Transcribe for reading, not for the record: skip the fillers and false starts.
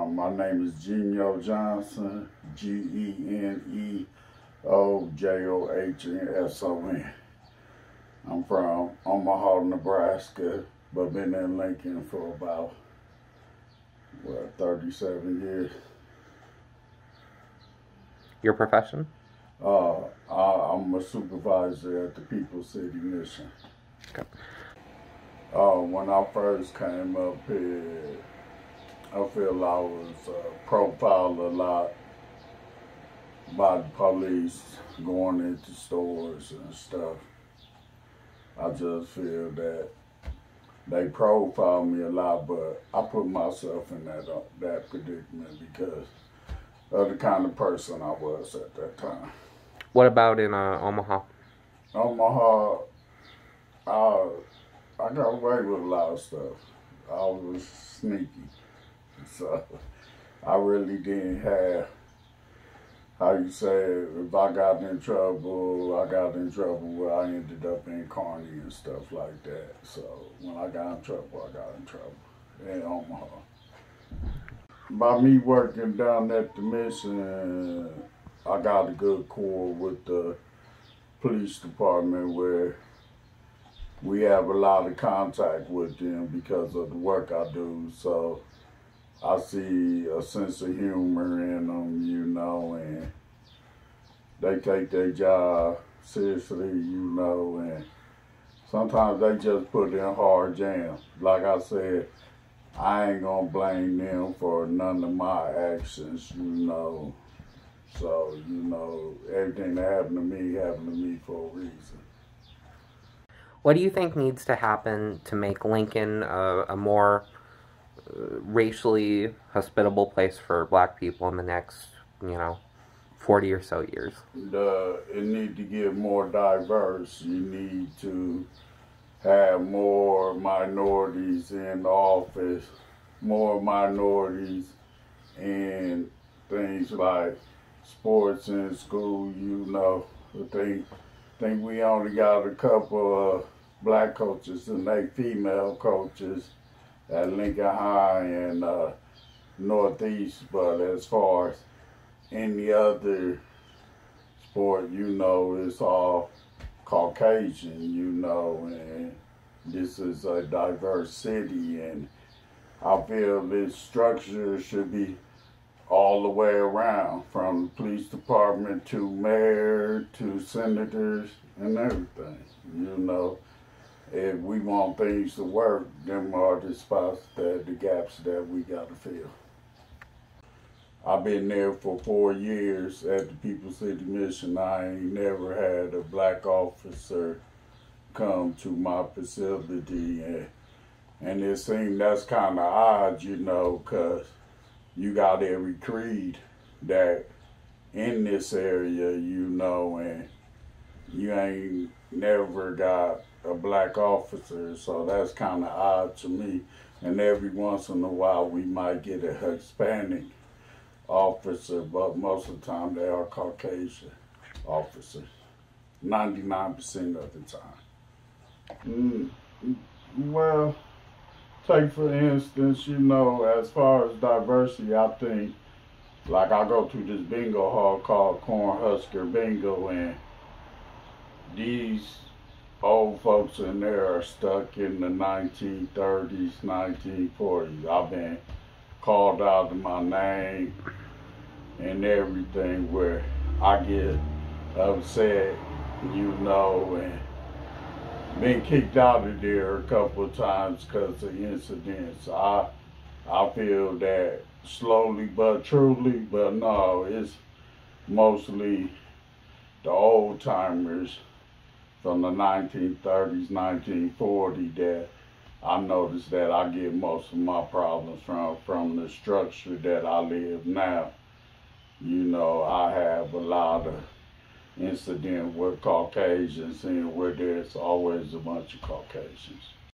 My name is Geno Johnson, Geno Johnson. I'm from Omaha, Nebraska, but been in Lincoln for about, 37 years. Your profession? I'm a supervisor at the People's City Mission. Okay. When I first came up here, I feel I was profiled a lot by the police going into stores and stuff. I just feel that they profile me a lot, but I put myself in that predicament because of the kind of person I was at that time. What about in Omaha? Omaha, I got away with a lot of stuff. I was sneaky, so I really didn't have, how you say it, if I got in trouble, where I ended up in Carney and stuff like that. So when I got in trouble, I got in trouble in Omaha. By me working down at the mission, I got a good core with the police department where we have a lot of contact with them because of the work I do. So I see a sense of humor in them, and they take their job seriously, and sometimes they just put in hard jams. Like I said, I ain't gonna blame them for none of my actions, So, everything that happened to me for a reason. What do you think needs to happen to make Lincoln a more racially hospitable place for black people in the next, 40 or so years? It needs to get more diverse. You need to have more minorities in the office, more minorities in things like sports in school, I think we only got a couple of black coaches and they female coaches at Lincoln High and Northeast, but as far as any other sport, it's all Caucasian, and this is a diverse city, and I feel this structure should be all the way around, from the police department to mayor to senators and everything. If we want things to work, them are the spots, the gaps that we gotta fill. I've been there for 4 years at the People's City Mission. I ain't never had a black officer come to my facility, and it seemed that's kind of odd, because you got every creed that in this area, and you ain't never got a black officer, so that's kind of odd to me. And every once in a while, we might get a Hispanic officer, but most of the time they are Caucasian officers, 99% of the time. Well, take for instance, as far as diversity, I think, like I go to this bingo hall called Cornhusker Bingo, and these old folks in there are stuck in the 1930s, 1940s. I've been called out of my name and everything, where I get upset, and been kicked out of there a couple of times because of incidents. I feel that slowly but truly, but no, it's mostly the old timers from the 1930s, 1940s that I noticed that I get most of my problems from the structure that I live now. I have a lot of incident with Caucasians, and where there's always a bunch of Caucasians.